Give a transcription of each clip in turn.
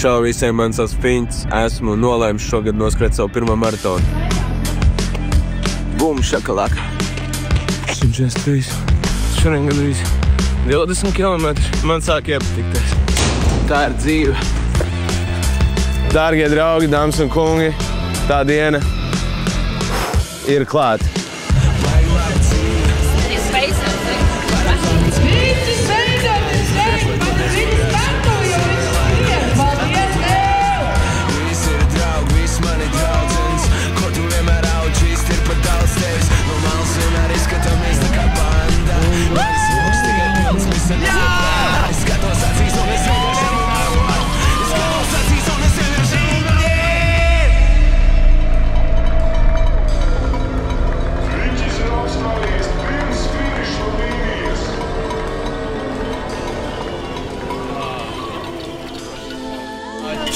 Čau visiem, man sauc Fiņts. Esmu nolēmis šogad noskrēt savu pirmo maratonu. Bum, šakalaka. 143. Šodien gandrīz 20 km. Man sāk iepatikties. Tā ir dzīve. Dārgie draugi, dāmas un kungi, tā diena ir klāta.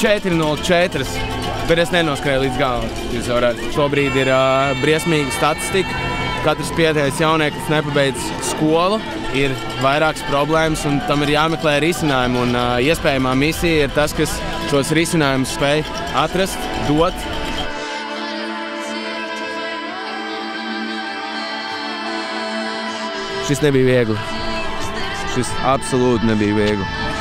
.404, bet es nenoskrēju līdz galam. Šobrīd ir briesmīga statistika. Katrs pēdējais jaunieklis nepabeidz skolu, ir vairākas problēmas un tam ir jāmeklē risinājumi. Un iespējamā misija ir tas, kas šos risinājumus spēj atrast, dot. Šis nebija viegli. Šis absolūti nebija viegli.